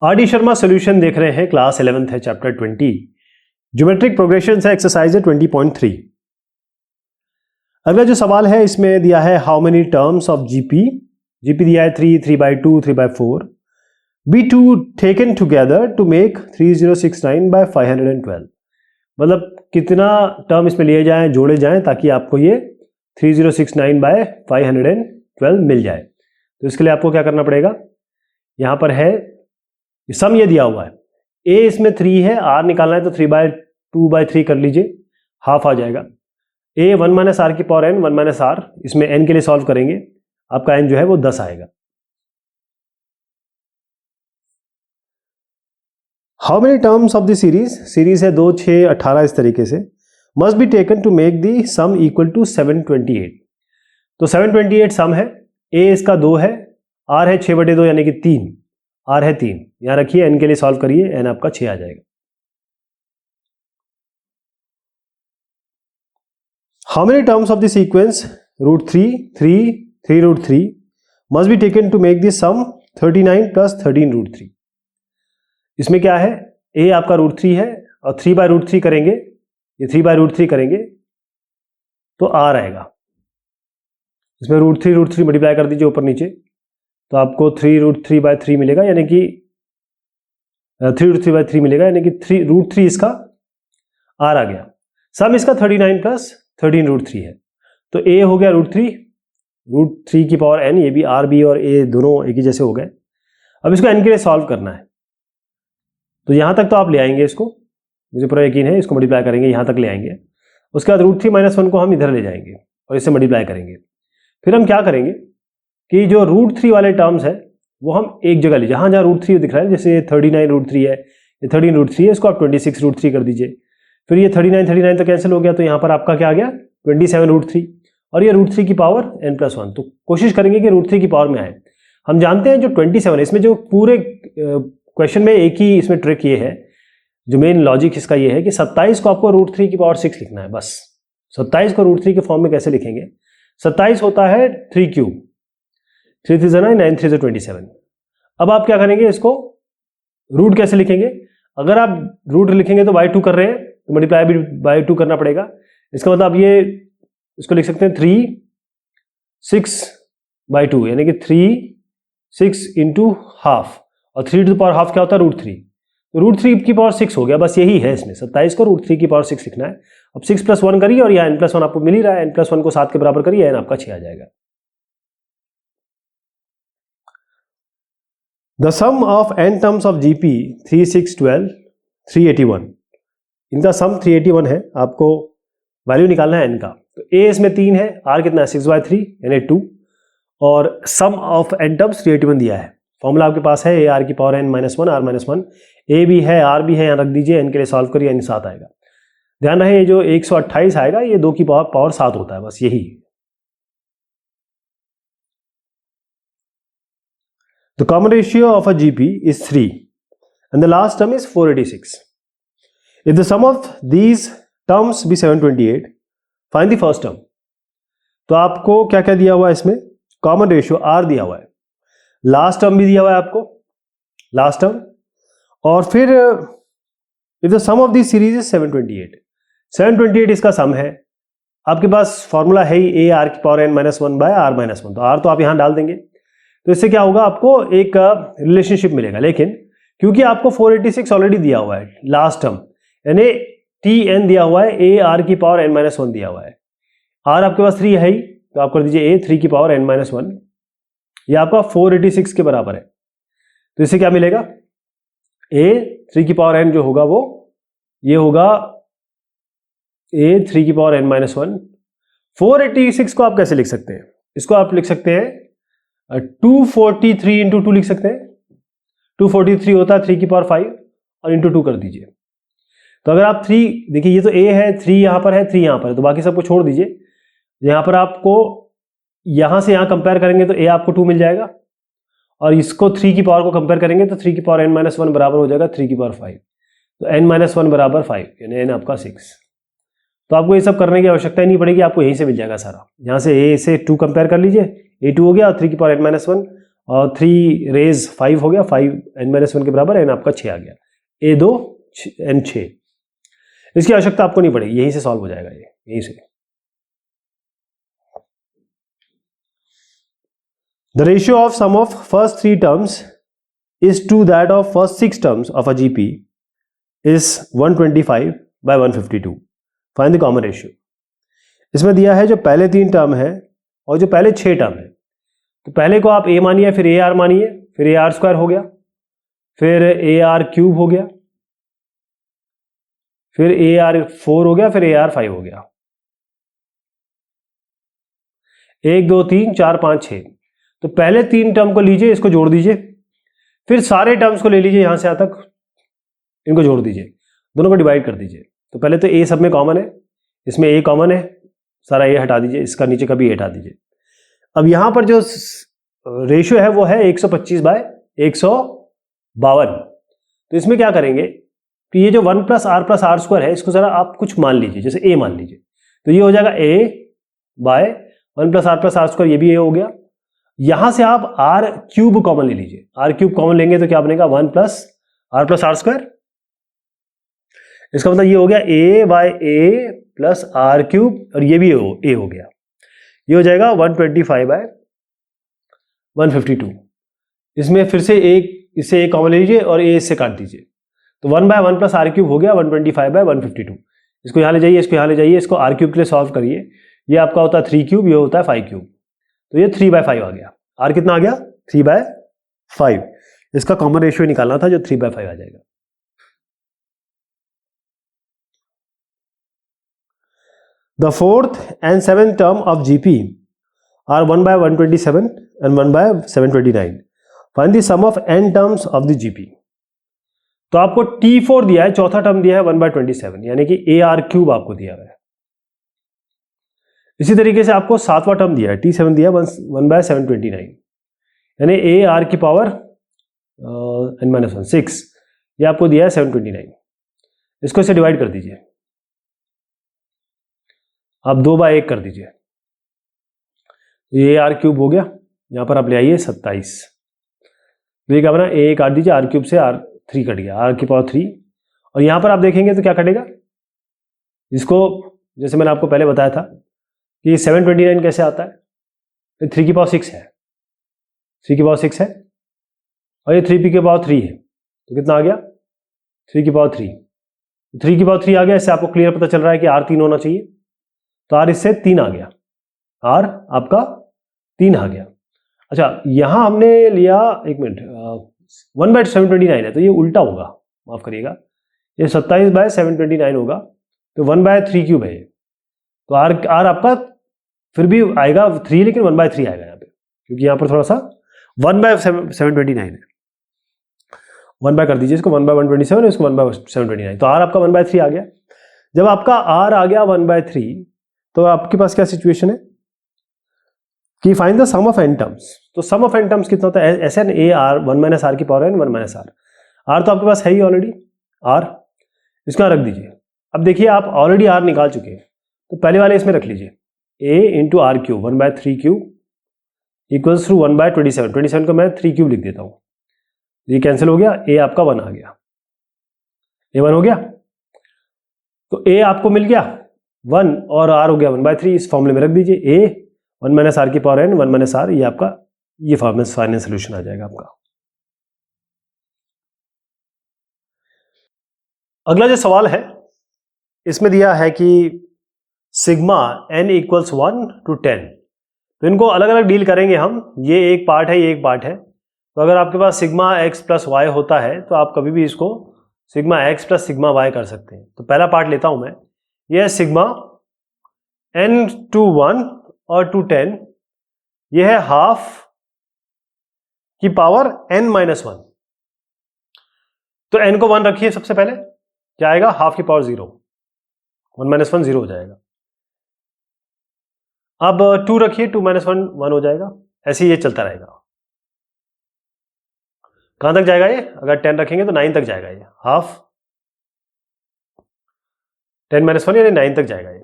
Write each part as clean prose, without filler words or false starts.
RD. Sharma solution देख रहे हैं, क्लास 11th है, चैप्टर 20 ज्योमेट्रिक प्रोग्रेशन है, एक्सरसाइज है 20.3। अगला जो सवाल है इसमें दिया है how many terms of GP दिया है 3, 3/2, 3/4 be to taken together to make 3069/512। मतलब कितना टर्म इसमें लिए जाएं, जोड़े जाएं ताकि आपको ये 3069/512 मिल जाए। तो इसके लिए आपको क्या करना पड़ेगा, यहां पर है सम ये दिया हुआ है, a इसमें 3 है, r निकालना है तो 3/2/3 कर लीजिए, हाफ आ जाएगा। a 1 - r की पावर n 1 - r, इसमें n के लिए सॉल्व करेंगे, आपका n जो है वो 10 आएगा। How many terms of the series है 2, 6, 18 इस तरीके से, must be taken to make the sum equal to 728। तो 728 सम है, a इसका 2 है, r है 6/2 यानी कि 3, r है 3, यहां रखिए, n के लिए सॉल्व करिए, n आपका 6 आ जाएगा। How many terms of the sequence √3, 3, 3√3 must be taken to make this sum 39 + 13√3। इसमें क्या है, a आपका √3 है और 3/√3 करेंगे, ये 3/√3 करेंगे तो r आएगा। इसमें √3 मल्टीप्लाई कर दीजिए ऊपर नीचे, तो आपको 3√3/3 मिलेगा, यानी कि 3√3/3 मिलेगा, यानी कि √3 इसका r आ गया। सम इसका 39 + 13√3 है, तो a हो गया √3 की पावर n, ये भी r b और a दोनों एक ही जैसे हो गए। अब इसको n के लिए सॉल्व करना है, तो यहां तक तो आप ले आएंगे, इसको मुझे पूरा यकीन है, इसको मल्टीप्लाई करेंगे, यहां तक ले आएंगे। उसके बाद √3 - 1 को हम इधर ले जाएंगे और इससे मल्टीप्लाई करेंगे। फिर हम क्या करेंगे कि जो √3 वाले टर्म्स है वो हम एक जगह लीजिए, जहां √3 दिख रहा है, जैसे 39√3 है, ये 13√3 है, इसको आप 26√3 कर दीजिए। फिर ये 39 तो कैंसिल हो गया, तो यहाँ पर आपका क्या आ गया 27√3, और ये √3 की पावर n+1। तो कोशिश करेंगे कि √3 की पावर में आए। हम जानते हैं जो 27 है, इसमें जो पूरे क्वेश्चन में एक ही इसमें ट्रिक ये है, जो मेन लॉजिक इसका ये है कि 27 को आपको √3 की पावर 6 लिखना है, बस। 27 को √3 के फॉर्म में कैसे लिखेंगे, 27 होता है 3³ 3 3 9 9 3 27। अब आप क्या करेंगे, इसको रूट कैसे लिखेंगे, अगर आप रूट लिखेंगे तो by2 कर रहे हैं तो मल्टीप्लाई भी by2 करना पड़ेगा। इसका मतलब ये इसको लिख सकते हैं 3 6/2, यानी कि 3 6 × हाफ, और 3 टू द पावर हाफ क्या होता है √3, तो √3 की पावर 6 हो गया, बस यही है इसमें। 27 को √3 की पावर 6 लिखना है। अब 6 + 1 करिए और यह n+1 आपको मिल ही रहा है, n+1 को 7 के बराबर करिए, n आपका 6 आ जाएगा। The sum of n terms of GP 3, 6, 12, 381, इनका सम 381 है, आपको वैल्यू निकालना है n का। तो a इसमें 3 है, r कितना है 6/3 यानी 2, और सम ऑफ n टर्म्स 381 दिया है। फॉर्मूला आपके पास है a r की पावर n - 1 r - 1, a भी है r भी है, यहाँ रख दीजिए, n के लिए सॉल्व करिए, n 7 आएगा। ध्यान रहे ये जो 128 आएगा ये 2 की पावर 7 होता है, बस यही। The common ratio of a GP is 3 and the last term is 486. If the sum of these terms be 728, find the first term. तो आपको क्या क्या दिया हुआ है इसमें, कॉमन रेशियो r दिया हुआ है, लास्ट टर्म भी दिया हुआ है आपको, लास्ट टर्म, और फिर if the sum of these series is 728 इसका सम है। आपके पास फॉर्मूला है ही a r की पावर n - 1/r - 1, तो r तो आप यहां डाल देंगे, तो इससे क्या होगा, आपको एक रिलेशनशिप मिलेगा। लेकिन क्योंकि आपको 486 ऑलरेडी दिया हुआ है लास्ट टर्म, यानी tn दिया हुआ है, a r की पावर n - 1 दिया हुआ है, r आपके पास 3 है ही, तो आप कर दीजिए a 3 की पावर n - 1, यह आपका 486 के बराबर है। तो इससे क्या मिलेगा, a 3 की पावर n जो होगा वो ये होगा a 3 की पावर n - 1। 486 को आप कैसे लिख सकते हैं, इसको आप लिख सकते हैं 243 × 2 लिख सकते हैं। 243 होता है 3 की पावर 5 और इंटू 2 कर दीजिए। तो अगर आप 3 देखिए, ये तो a है, 3 यहां पर है, 3 यहां पर है, तो बाकी सबको छोड़ दीजिए। यहां पर आपको यहां से यहां कंपेयर करेंगे तो a आपको 2 मिल जाएगा, और इसको 3 की पावर को कंपेयर करेंगे तो 3 की पावर n - 1 बराबर हो जाएगा 3 की पावर 5, तो n - 1 बराबर 5, यानी n आपका 6। तो आपको ये सब करने की आवश्यकता ही नहीं पड़ेगी, आपको यहीं से मिल जाएगा सारा। यहाँ से a से 2 कंपेयर कर लीजिए, a2 हो गया और 3 की पावर n - 1, और 3 रेज 5 हो गया, 5 n-1 के बराबर, n आपका 6 आ गया, a2 n6। इसकी आवश्यकता आपको नहीं पड़ेगी, यहीं से सॉल्व हो जाएगा ये, यहीं से। The ratio of sum of first 3 terms is to that of first 6 terms of a GP is 125 by 152. Find the common ratio. इसमें दिया है जो पहले 3 टर्म है और जो पहले 6 टर्म है, तो पहले को आप a मानिए, फिर AR मानिए, फिर AR स्क्वायर हो गया, फिर AR क्यूब हो गया, फिर AR 4 हो गया, फिर AR 5 हो गया। 1 2 3 4 5 6। तो पहले 3 टर्म को लीजिए, इसको जोड़ दीजिए, फिर सारे टर्म्स को ले लीजिए यहां से यहां तक, इनको जोड़ दीजिए, दोनों को डिवाइड कर दीजिए। तो पहले तो a सब में कॉमन है, इसमें a कॉमन है, सारा a हटा दीजिए, इसका नीचे का भी a हटा दीजिए। अब यहां पर जो रेशियो है वो है 125 बाय 152। तो इसमें क्या करेंगे कि ये जो 1 + r + r² है, इसको जरा आप कुछ मान लीजिए, जैसे a मान लीजिए, तो ये हो जाएगा a बाय 1 + r + r², ये भी a हो गया। यहां से आप r क्यूब कॉमन ले लीजिए, r क्यूब कॉमन लेंगे तो क्या बनेगा 1 + r + r²। इसका मतलब ये हो गया a बाय a + r³ और ये भी a हो गया, ये हो जाएगा 125 बाय 152। इसमें फिर से इससे a कॉमन ले लीजिए और a इससे काट दीजिए, तो 1 बाय 1 + r³ हो गया 125 बाय 152। इसको यहाँ ले जाइए, इसको यहाँ ले जाइए, इसको r³ के लिए सॉल्व करिए, ये आपका होता है 3³, ये होता है 5³, तो ये 3/5 आ गया। r कितना आ गया 3/5। इसका कॉमन रेशियो निकालना था जो 3/5 आ जाएगा। The 4th and 7th term of GP are 1 by 127 and 1 by 729. Find the sum of n terms of the GP. तो आपको T4 दिया है, चौथा टर्म दिया है 1 by 27, यानी कि AR³ आपको दिया है। इसी तरीके से आपको 7वां टर्म दिया है, T7 दिया 1 by 729, यानी AR की पावर n-1 6, ये आपको दिया है 729। इसको इसे डिवाइड कर दीजिए, आप 2/1 कर दीजिए, ये r³ हो गया, यहां पर आप ले आइए 27, तो ये क्या बना, a काट दीजिए, r³ से r3 कट गया, r की पावर 3, और यहां पर आप देखेंगे तो क्या कटेगा, इसको जैसे मैंने आपको पहले बताया था कि 729 कैसे आता है, 3 की पावर 6 है, 3 की पावर 6 है, और ये 3p की पावर 3 है, तो कितना आ गया 3 की पावर 3, 3 की पावर 3 आ गया। इससे आपको क्लियर पता चल रहा है कि r 3 होना चाहिए, तो r इससे 3 आ गया, r आपका 3 आ गया। अच्छा, यहां हमने लिया, एक मिनट, 1 by 729 है, तो ये उल्टा होगा, माफ करिएगा, ये 27 by 729 होगा, तो 1 by 3³ है, तो r आपका फिर भी आएगा 3, लेकिन 1 by 3 आएगा यहाँ पे, क्योंकि यहाँ पर थोड़ा सा 1 by 729 है। 1 by कर दीजिए इसको, 1 by 127, इसको 1 by 729, तो r आपका 1 by 3 आ गया। जब आपका r आ गया 1 by 3, तो आपके पास क्या सिचुएशन है कि find the sum of n terms. तो सम ऑफ n टर्म्स कितना होता है, Sn a r 1 - r की पावर n 1 - r। r तो आपके पास है ही ऑलरेडी, r इसका रख दीजिए। अब देखिए आप ऑलरेडी r निकाल चुके हैं, तो पहले वाले इसमें रख लीजिए, a × r³ 1 by 3³ equals to 1 by 27, 27 को मैं 3³ लिख देता हूं, ये कैंसिल हो गया, a आपका 1 आ गया, a 1 हो गया, तो a आपको मिल गया 1 और r हो गया 1 by 3, इस फॉर्मूले में रख दीजिए, a 1 - r की पावर n 1 - r, ये आपका ये फाइनल सोल्यूशन आ जाएगा आपका। अगला जो सवाल है इसमें दिया है कि सिग्मा n = 1 to 10, तो इनको अलग अलग डील करेंगे हम, ये एक पार्ट है, ये एक पार्ट है। तो अगर आपके पास सिग्मा x + y होता है तो आप कभी भी इसको सिग्मा x + सिग्मा y कर सकते हैं। तो पहला पार्ट लेता हूं मैं, ये है सिग्मा n to 1 और to 10, ये है हाफ की पावर n - 1, तो n को 1 रखिए सबसे पहले, क्या आएगा, हाफ की पावर 0, 1 - 1 0 हो जाएगा। अब 2 रखिए, 2 - 1 1 हो जाएगा, ऐसे ही ये चलता रहेगा। कहां तक जाएगा ये, अगर 10 रखेंगे तो 9 तक जाएगा, ये हाफ 10 - 1 यानी 9 तक जाएगा ये।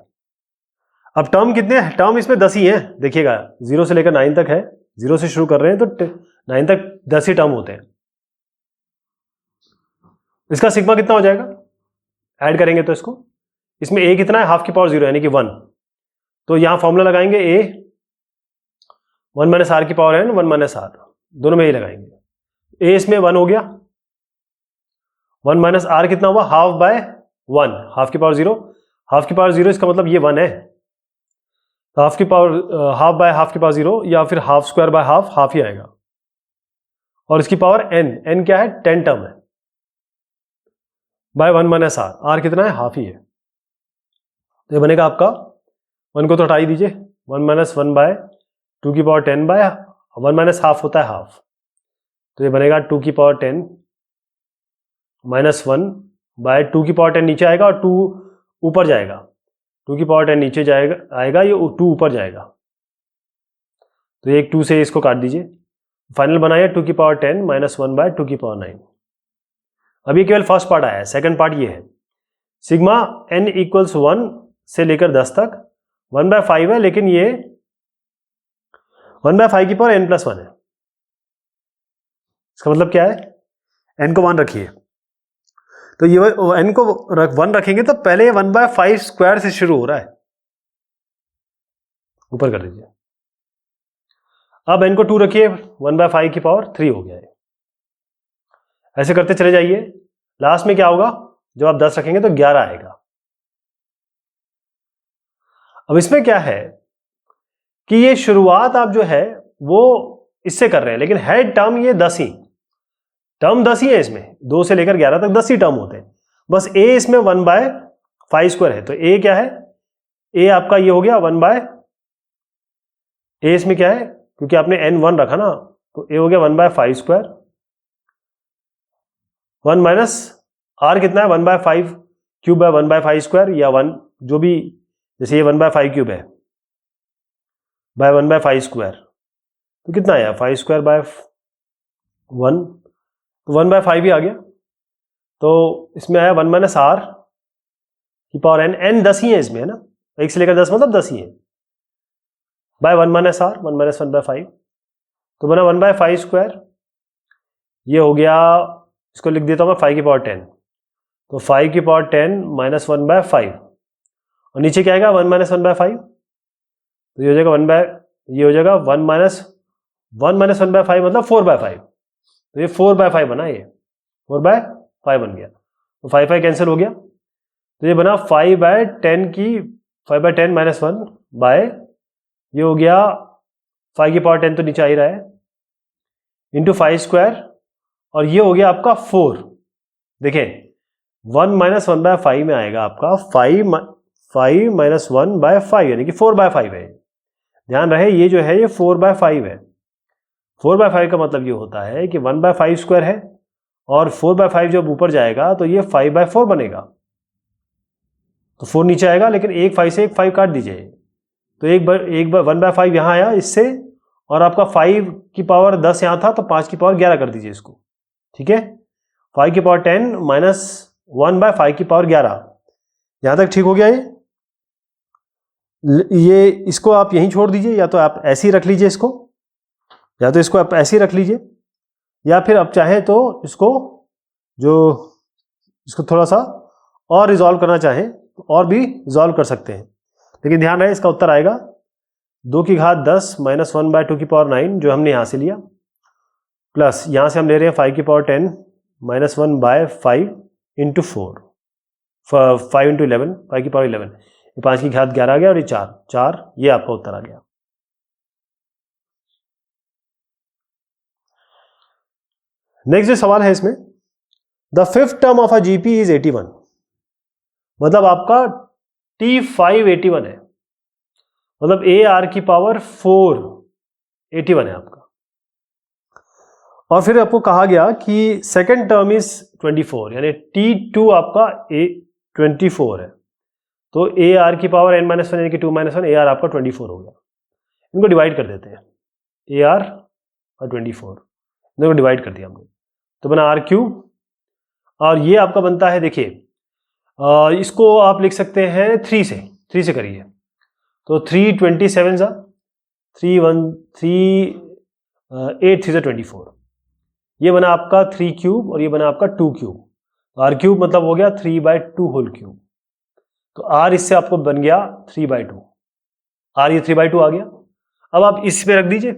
अब टर्म कितने हैं, टर्म इसमें 10 ही हैं, देखिएगा 0 से लेकर 9 तक है, 0 से शुरू कर रहे हैं तो 9 तक 10 ही टर्म होते हैं। इसका सिग्मा कितना हो जाएगा, ऐड करेंगे तो इसमें a कितना है, हाफ की पावर 0 यानी कि 1। तो यहां फॉर्मूला लगाएंगे a 1 माइनस आर की पावर n 1 माइनस आर, दोनों में ही लगाएंगे। a इसमें 1 हो गया, 1 माइनस आर कितना हुआ, हाफ बाय 1, हाफ की पावर 0, हाफ की पावर 0 इसका मतलब ये 1 है, तो हाफ की पावर हाफ बाय हाफ की पावर 0 या फिर half square by half, half ही आएगा। और इसकी पावर n क्या है, 10 टर्म है, बाय 1 माइनस आर, आर कितना है, हाफ ही है। तो ये बनेगा आपका 1 को तो हटा ही दीजिए, 1 माइनस 1 बाय 2 की पावर 10 बाय 1 माइनस हाफ होता है हाफ, तो ये बनेगा 2 की पावर 10 माइनस 1 बाय 2 की पावर 10 नीचे आएगा और 2 ऊपर जाएगा, 2 की पावर 10 नीचे जाएगा आएगा, ये 2 ऊपर जाएगा, तो एक 2 से इसको काट दीजिए, फाइनल बनाइए 2 की पावर 10 माइनस 1 बाय 2 की पावर 9। अभी केवल फर्स्ट पार्ट आया है, सेकंड पार्ट ये है, सिग्मा n इक्वल्स 1 से लेकर 10 तक 1 बाय 5 है, लेकिन ये 1 बाय 5 की पावर n प्लस 1 है। इसका मतलब क्या है, n को 1 रखिए, तो ये n को 1 रखेंगे तो पहले ये 1 बाय 5 स्क्वायर से शुरू हो रहा है, ऊपर कर दीजिए। अब n को 2 रखिए, 1 बाय 5 की पावर 3 हो गया है। ऐसे करते चले जाइए, लास्ट में क्या होगा, जब आप 10 रखेंगे तो 11 आएगा। अब इसमें क्या है कि ये शुरुआत आप जो है वो इससे कर रहे हैं, लेकिन है टर्म ये 10 ही, टर्म 10 ही है इसमें, 2 से लेकर 11 तक 10 ही टर्म होते हैं, बस a इसमें 1 बाय 5 स्क्वायर है, तो a क्या है, a आपका ये हो गया 1 बाय, a इसमें क्या है, क्योंकि आपने n 1 रखा ना, तो a हो गया 1 बाय 5 स्क्वायर, 1 माइनस r कितना है, 1 by 5 cube by 1 by 5 square, या 1 जो भी, जैसे ये 1 बाय 5 क्यूब है बाय 1 बाय 5 स्क्वायर, तो कितना आया 5 स्क्वायर बाय 1, तो 1 बाय 5 ही आ गया। तो इसमें आया 1 माइनस आर की पावर n 10 ही है इसमें, है ना, 1 से लेकर 10 मतलब 10 ही है, by 1 minus r 1 minus 1 by 5, तो बना 1 बाय 5 स्क्वायर, ये हो गया, इसको लिख देता हूँ मैं 5 की पावर 10, तो 5 की पावर 10 माइनस 1 बाय 5, और नीचे क्या आएगा 1 माइनस 1 बाय 5, तो ये हो जाएगा 1 बाय, ये हो जाएगा 1 माइनस 1 बाय 5 मतलब 4 बाय 5, तो ये 4 बाय 5 बना, ये 4 बाय 5 बन गया, तो 5 5 कैंसिल हो गया, तो ये बना 5 बाय 10 की 5 बाय 10 माइनस 1 बाय, ये हो गया 5 की पावर 10 तो नीचे आ ही रहा है, इंटू 5 स्क्वायर, और ये हो गया आपका 4। देखें 1 माइनस 1 बाय 5 में आएगा आपका 5 माइनस 1 बाय 5 यानी कि 4 बाय 5 है। ध्यान रहे ये जो है ये 4 बाय 5 है। 4 बाय 5 का मतलब ये होता है कि 1 बाय 5 स्क्वायर है और 4 बाय 5 जब ऊपर जाएगा तो ये 5 बाय 4 बनेगा, तो 4 नीचे आएगा, लेकिन एक 5 से एक 5 काट दीजिए, तो एक बार 1 बाय 5 यहाँ आया इससे, और आपका 5 की पावर 10 यहाँ था तो 5 की पावर 11 कर दीजिए इसको, ठीक है। 5 की पावर 10 माइनस 1 बाय 5 की पावर 11, यहां तक ठीक हो गया। ये इसको आप यहीं छोड़ दीजिए, या तो आप ऐसे ही रख लीजिए इसको, या तो इसको आप ऐसे ही रख लीजिए, या फिर आप चाहें तो इसको थोड़ा सा और रिजॉल्व करना चाहें तो और भी रिजॉल्व कर सकते हैं, लेकिन ध्यान रहे इसका उत्तर आएगा 2 की घात 10 माइनस 1 बाय 2 की पावर 9 जो हमने यहाँ से लिया, प्लस यहाँ से हम ले रहे हैं 5 की power 10 minus 1 by 5 into 5 into 11, 5 की पावर 11, ये 5 की घात 11 आ गया, और ये 4, ये आपका उत्तर आ गया। नेक्स्ट जो सवाल है इसमें, the fifth term of a GP is 81, मतलब आपका T5 81 है, मतलब AR की पावर 4 81 है आपका। और फिर आपको कहा गया कि सेकेंड टर्म इज 24, यानी T2 आपका 24 है, तो AR की पावर n-1 यानी कि 2-1, AR आपका 24 हो गया। इनको डिवाइड कर देते हैं, AR और 24 इनको डिवाइड कर दिया हमने, तो बना R3, और ये आपका बनता है, देखिए इसको आप लिख सकते हैं 3 से करिए, तो 3 27 3 1 3 8 3 24, ये बना आपका 3 क्यूब और ये बना आपका 2 क्यूब। आर क्यूब मतलब हो गया 3/2 होल क्यूब। तो आर इससे आपको बन गया 3/2, आर ये 3/2 आ गया। अब आप इस पे रख दीजिए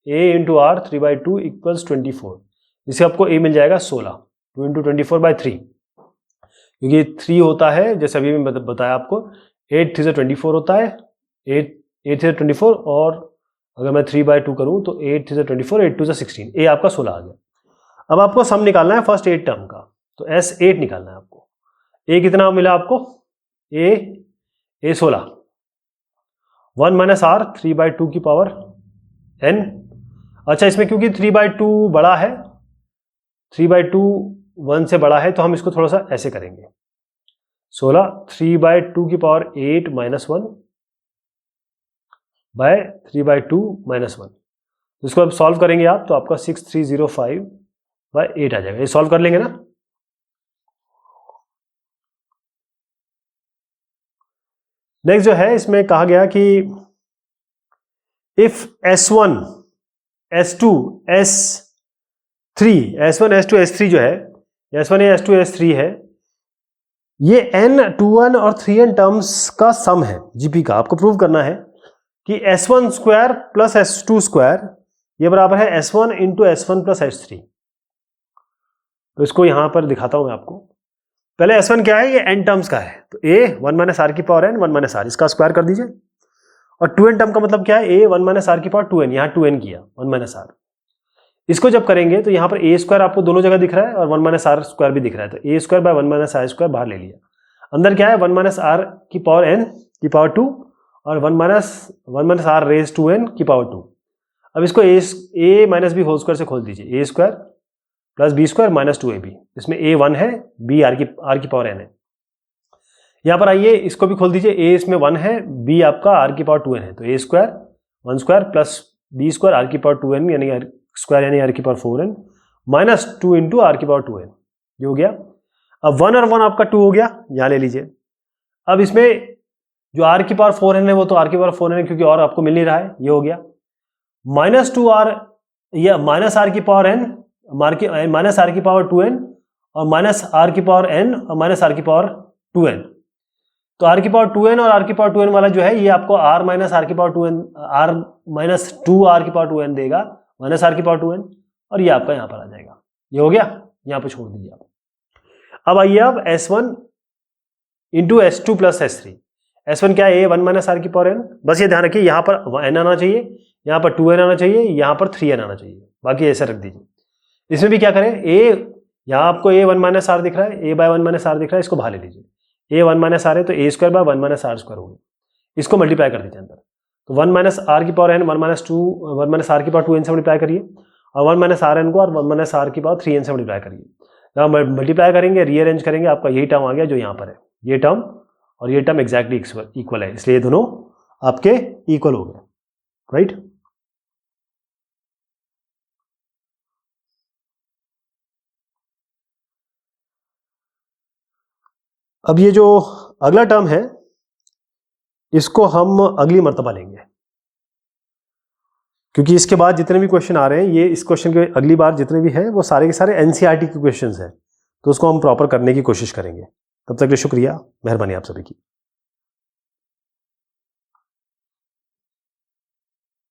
a इंटू आर 3/2 इक्वल्स 24, जिससे आपको a मिल जाएगा 16, 2 इंटू 24/3, क्योंकि 3 होता है जैसे अभी मैं बताया आपको, 8 3 24 होता है, 8 3 24, और अगर मैं 3/2 करूं तो 8 3 24, 8 2 16, a आपका 16 आ गया। अब आपको सम निकालना है फर्स्ट 8 टर्म का, तो S8 निकालना है आपको। a कितना मिला आपको, a 16, 1 माइनस आर 3/2 की पावर n। अच्छा, इसमें क्योंकि 3/2 बड़ा है, 3/2 1 से बड़ा है, तो हम इसको थोड़ा सा ऐसे करेंगे, 16 3/2 की पावर 8 माइनस 1 बाय 3/2 माइनस 1। इसको अब सॉल्व करेंगे आप तो आपका 6305/8 आ जाएगा। ये सॉल्व कर लेंगे ना। नेक्स्ट जो है इसमें कहा गया कि if S1 S2 S3, S1 S2 S3 जो है, S1 S2 S3 है, ये n 2n और 3n टर्म्स का सम है जीपी का। आपको प्रूव करना है कि S1 square plus S2 square ये बराबर है S1 into S1 plus S3। तो इसको यहां पर दिखाता हूं मैं आपको। पहले S1 क्या है, ये n टर्म्स का है, तो a 1 माइनस आर की पावर n 1 माइनस आर, इसका स्क्वायर कर दीजिए। और 2n टर्म का मतलब क्या है, a 1 माइनस आर की पावर 2n, यहाँ 2n किया 1 माइनस आर। इसको जब करेंगे तो यहाँ पर a स्क्वायर आपको दोनों जगह दिख रहा है और 1 माइनस आर स्क्वायर भी दिख रहा है, तो a square by 1 minus r square बाहर ले लिया। अंदर क्या है, 1 माइनस आर की पावर n की पावर 2 और 1 minus r raise to n की पावर 2। अब इसको a minus b whole square से खोल दीजिए, a square plus b square minus 2ab, इसमें a 1 है, b आर की पावर n है। यहाँ पर आइए इसको भी खोल दीजिए, a इसमें 1 है, b आपका आर की पावर 2n है, तो a square 1 square plus b square r की पावर 2n यानी स्क्वायर यानी आर की power 4n minus 2 into r की पावर 2n, ये हो गया। अब 1 और 1 आपका 2 हो गया, यहाँ ले लीजिए। अब इसमें जो आर की पावर 4n है वो तो आर की पावर 4n है, क्योंकि और आपको मिल नहीं रहा है, ये हो गया। माइनस 2r या माइनस आर की पावर n, माइनस आर की पावर 2n और माइनस आर की पावर n और माइनस आर की पावर 2n। तो आर की पावर 2n और आर की पावर 2n वाला जो है ये आपको आर माइनस आर की power 2n, r minus 2r की पावर 2n देगा, माइनस आर की पावर 2n, और ये आपका यहाँ पर आ जाएगा। ये हो गया, यहाँ पर छोड़ दीजिए आप। अब आइए अब S1 into S2 plus S3। S1 क्या है, a 1 माइनस आर की पावर n, बस ये ध्यान रखिए यहाँ पर n आना चाहिए, यहाँ पर 2n आना चाहिए, यहाँ पर 3n आना चाहिए, बाकी ऐसा रख दीजिए। इसमें भी क्या करें, a यहाँ आपको a 1 माइनस आर दिख रहा है, a बाय 1 माइनस आर दिख रहा है, इसको बाहर ले लीजिए। a 1 माइनस आर है तो a square by 1 minus r square होगा, इसको मल्टीप्लाई कर दीजिए अंदर। तो 1 माइनस आर की पावर n 1 माइनस आर की पावर 2n से मल्टीप्लाई करिए, और 1 माइनस आर एन को और 1 माइनस आर की पावर 3n से मल्टीप्लाई करिए। जहाँ मल्टीप्लाई करेंगे, रीअरेंज करेंगे, आपका यही टर्म आ गया जो यहाँ पर है, ये टर्म और ये टर्म एग्जैक्टली इक्वल है, इसलिए ये दोनों आपके इक्वल हो गए, राइट। अब ये जो अगला टर्म है इसको हम अगली मर्तबा लेंगे, क्योंकि इसके बाद जितने भी क्वेश्चन आ रहे हैं, ये इस क्वेश्चन के अगली बार जितने भी हैं वो सारे के सारे एनसीईआरटी के क्वेश्चंस हैं, तो उसको हम प्रॉपर करने की कोशिश करेंगे। तब तक के लिए शुक्रिया, मेहरबानी आप सभी की।